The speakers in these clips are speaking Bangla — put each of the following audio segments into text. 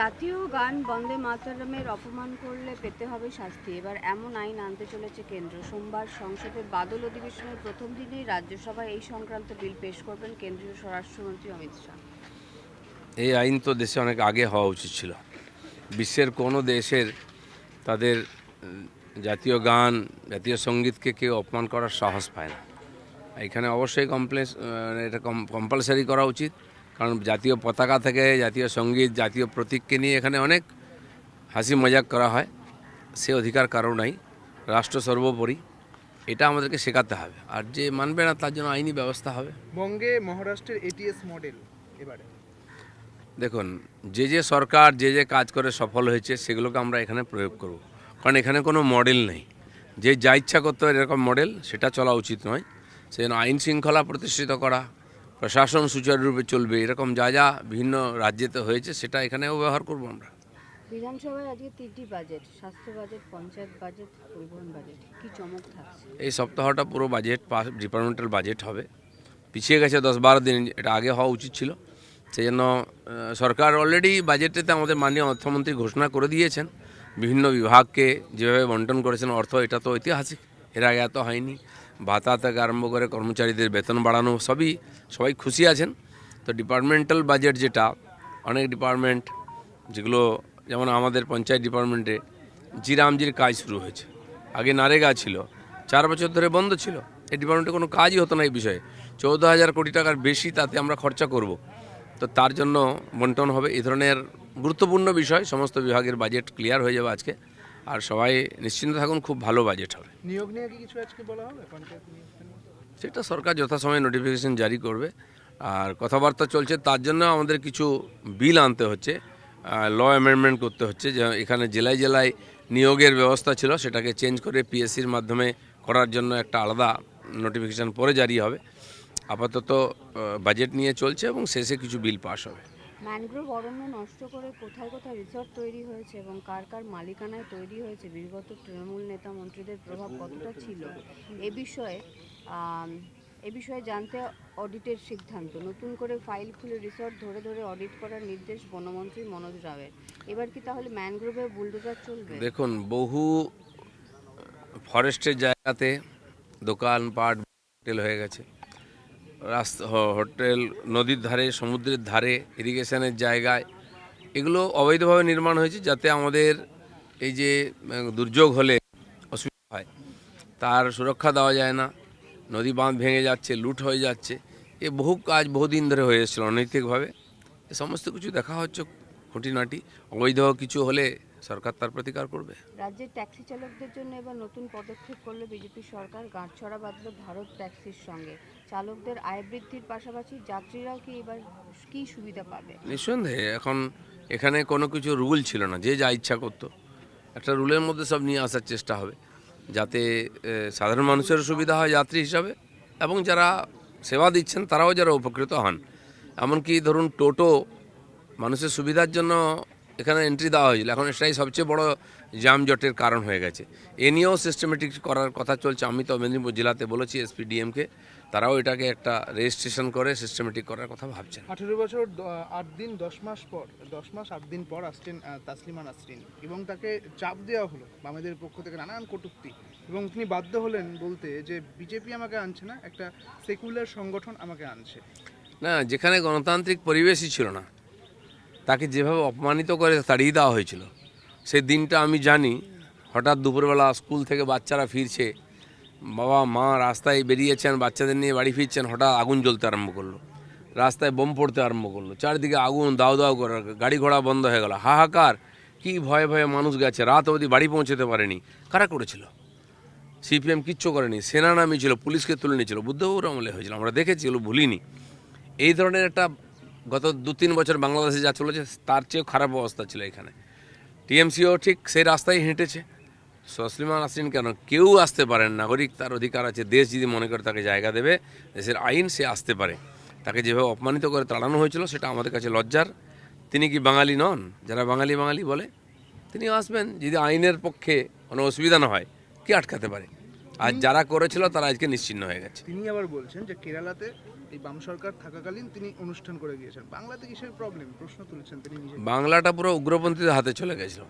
জাতীয় গান বন্দে মাতরমের অপমান করলে পেতে হবে শাস্তি, এবার এমন আইন আনতে চলেছে কেন্দ্র। সোমবার সংসদের বাদল অধিবেশনের প্রথম দিনেই রাজ্যসভায় এই সংক্রান্ত বিল পেশ করবেন কেন্দ্রীয় স্বরাষ্ট্রমন্ত্রী অমিত শাহ। এই আইন তো দেশে অনেক আগে হওয়া উচিত ছিল। বিশ্বের কোনো দেশের তাদের জাতীয় গান, জাতীয় সঙ্গীতকে কেউ অপমান করার সাহস পায় না। এখানে অবশ্যই এটা কম্পালসারি করা উচিত, কারণ জাতীয় পতাকা থেকে জাতীয় সঙ্গীত, জাতীয় প্রতীককে নিয়ে এখানে অনেক হাসি মজাক করা হয়। সে অধিকার কারো নাই, রাষ্ট্র সর্বোপরি। এটা আমাদেরকে শেখাতে হবে, আর যে মানবে না তার জন্য আইনি ব্যবস্থা হবে। বঙ্গে মহারাষ্ট্রের এটিএস মডেল এবারে দেখুন, যে সরকার যে কাজ করে সফল হয়েছে সেগুলোকে আমরা এখানে প্রয়োগ করব, কারণ এখানে কোনো মডেল নেই। যে যা ইচ্ছা করতে হয় এরকম মডেল, সেটা চলা উচিত নয়। সেজন্য আইন শৃঙ্খলা প্রতিষ্ঠিত করা, প্রশাসন সুচারুরূপে চলবে, এরকম যা বিভিন্ন রাজ্যেতে হয়েছে সেটা এখানেও ব্যবহার করব আমরা। বিধানসভায় আজকে 3টি বাজেট, স্বাস্থ্য বাজেট, পঞ্চায়েত বাজেট, পরিবহন বাজেট, কি চমক থাকছে? এই সপ্তাহটা পুরো বাজেট ডিপার্টমেন্টাল বাজেট হবে। পিছিয়ে গেছে 10-12 দিন, এটা আগে হওয়া উচিত ছিল। সেই জন্য সরকার অলরেডি বাজেটেতে আমাদের মাননীয় অর্থমন্ত্রী ঘোষণা করে দিয়েছেন বিভিন্ন বিভাগকে যেভাবে বন্টন করেছেন অর্থ, এটা তো ঐতিহাসিক, এর আগে এত হয়নি। ভাতা থেকে আরম্ভ করে কর্মচারীদের বেতন বাড়ানো, সবাই খুশি আছেন। তো ডিপার্টমেন্টাল বাজেট যেটা, অনেক ডিপার্টমেন্ট যেগুলো, যেমন আমাদের পঞ্চায়েত ডিপার্টমেন্টে জিরামজির কাজ শুরু হয়েছে। আগে নারেগা ছিল, 4 বছর ধরে বন্ধ ছিল। এই ডিপার্টমেন্টে কোনো কাজই হতো না এই বিষয়ে। 14,000 কোটি টাকার বেশি তাতে আমরা খরচা করব। তো তার জন্য বন্টন হবে। এই ধরনের গুরুত্বপূর্ণ বিষয়, সমস্ত বিভাগের বাজেট ক্লিয়ার হয়ে যাবে আজকে। আর সবাই নিশ্চিন্ত থাকুন, খুব ভালো বাজেট হবে। নিয়োগ নিয়ে কি কিছু আজকে বলা হবে পঞ্চায়েত নিয়োগ? সেটা সরকার যথাসময়ে নোটিফিকেশন জারি করবে। আর কথাবার্তা চলছে, তার জন্য আমাদের কিছু বিল আনতে হচ্ছে, ল অ্যামেন্ডমেন্ট করতে হচ্ছে। যে এখানে জেলায় জেলায় নিয়োগের ব্যবস্থা ছিল, সেটাকে চেঞ্জ করে পিএসসির মাধ্যমে করার জন্য একটা আলাদা নোটিফিকেশান পরে জারি হবে। আপাতত বাজেট নিয়ে চলছে এবং শেষে কিছু বিল পাস হবে। ম্যানগ্রোভ অরণ্য নষ্ট করে কোথায় কোথায় রিসর্ট তৈরি হয়েছে এবং কার কার মালিকানায় তৈরি হয়েছে, বিগত তৃণমূল নেতা মন্ত্রীদের প্রভাব কতটা ছিল, এ বিষয়ে জানতে অডিটের সিদ্ধান্ত। নতুন করে ফাইল খুলে রিসর্ট ধরে ধরে অডিট করার নির্দেশ বনমন্ত্রী মনোজ রাওয়ের। এবার কি তাহলে ম্যানগ্রোভে বুলডোজার চলবে? দেখুন, বহু ফরেস্টের জায়গাতে দোকানপাট, হোটেল হয়ে গেছে। হোটেল নদীর ধারে, সমুদ্রের ধারে, ইরিগেশনের জায়গায় এগুলো অবৈধভাবে নির্মাণ হয়েছে, যাতে আমাদের এই যে দুর্যোগ হলে অসুবিধা হয় তার সুরক্ষা দেওয়া যায় না। নদী বাঁধ ভেঙে যাচ্ছে, লুট হয়ে যাচ্ছে। এ বহু কাজ বহুদিন ধরে হয়ে এসেছিল অনৈতিকভাবে। এ সমস্ত কিছু দেখা হচ্ছে খুঁটিনাটি। অবৈধ কিছু হলে সরকার তার প্রতিকার করবে। রাজ্যের ট্যাক্সি চালকদের জন্য এবার নতুন পদক্ষেপ করলো বিজেপি সরকার। গাঁটছড়া বাঁধল ভারত ট্যাক্সির সঙ্গে। চালকদের আয় বৃদ্ধির পাশাপাশি যাত্রীরাও কি এবার কি সুবিধা পাবে? নিঃসন্দেহে এখন এখানে কোনো কিছু রুল ছিল না, যে যা ইচ্ছা করতো। একটা রুলের মধ্যে সব নিয়ে আসার চেষ্টা হবে, যাতে সাধারণ মানুষের সুবিধা হয় যাত্রী হিসাবে, এবং যারা সেবা দিচ্ছেন তারাও যারা উপকৃত হন। এমনকি ধরুন টোটো মানুষের সুবিধার জন্য এখানে এন্ট্রি দেওয়া হয়েছিল, এখন এটাই সবচেয়ে বড় যানজটের কারণ হয়ে গেছে। এ নিয়েও সিস্টেমেটিক করার কথা চলছে। আমি তো মেদিনীপুর জেলাতে বলেছি এসপিডিএমকে, তারাও এটাকে একটা রেজিস্ট্রেশন করে সিস্টেমেটিক করার কথা ভাবছেন। 18 বছর 8 দিন 10 মাস পর 10 মাস 8 দিন পর আসছেন তাসলিমা নাসরিন, এবং তাকে চাপ দেওয়া হলো বামেদের পক্ষ থেকে নানান কটূক্তি, এবং তিনি বাধ্য হলেন বলতে যে বিজেপি আমাকে আনছে না, একটা সেকুলার সংগঠন আমাকে আনছে। না, যেখানে গণতান্ত্রিক পরিবেশই ছিল না, তাকে যেভাবে অপমানিত করে তাড়িয়ে দেওয়া হয়েছিল, সেই দিনটা আমি জানি। হঠাৎ দুপুরবেলা স্কুল থেকে বাচ্চারা ফিরছে, বাবা মা রাস্তায় বেরিয়েছেন, বাচ্চাদের নিয়ে বাড়ি ফিরছেন, হঠাৎ আগুন জ্বলতে আরম্ভ করলো, রাস্তায় বোম পড়তে আরম্ভ করলো, চারিদিকে আগুন দাউ দাউ করে, গাড়ি ঘোড়া বন্ধ হয়ে গেল, হাহাকার। কি ভয়ে ভয়ে মানুষ গেছে, রাত অবধি বাড়ি পৌঁছতে পারেনি। কারা করেছিল? সিপিএম কিচ্ছু করেনি, সেনা নামিয়েছিল, পুলিশকে তুলে নিয়েছিল, বুদ্ধবাবুর আমলে হয়েছিল, আমরা দেখেছি, এগুলো ভুলিনি। এই ধরনের একটা গত 2-3 বছর বাংলাদেশে যা চলেছে তার চেয়েও খারাপ অবস্থা ছিল এখানে। টিএমসিও ঠিক সেই রাস্তায় হেঁটেছে। তসলিমা নাসরিন কেন? কেউ আসতে পারেন, নাগরিক তার অধিকার আছে। দেশ যদি মনে করে তাকে জায়গা দেবে, দেশের আইন, সে আসতে পারে। তাকে যেভাবে অপমানিত করে তাড়ানো হয়েছিল সেটা আমাদের কাছে লজ্জার। তিনি কি বাঙালি নন? যারা বাঙালি বাঙালি বলে, তিনিও আসবেন। যদি আইনের পক্ষে কোনো অসুবিধা না হয়, কি আটকাতে পারে? আর যারা করেছিল তারা আজকে নিশ্চিহ্ন হয়ে গেছে। তিনি আবার বলছেন যে কেরালাতে এই বাম সরকার থাকাকালীন তিনি অনুষ্ঠান করে গিয়েছেন, বাংলাতে কিসের প্রবলেম প্রশ্ন তুলছেন তিনি নিজে। বাংলাটা পুরো উগ্রপন্থীদের হাতে চলে গেছিল।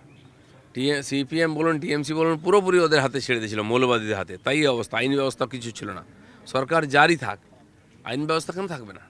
সিপিএম বলুন, টিএমসি বলুন, পুরোপুরি ওদের হাতে ছেড়ে দিয়েছিল, মৌলবাদীদের হাতে। তাই এই অবস্থা, আইন ব্যবস্থা কিছু ছিল না। সরকার জারি থাক, আইন ব্যবস্থা কেন থাকবে না?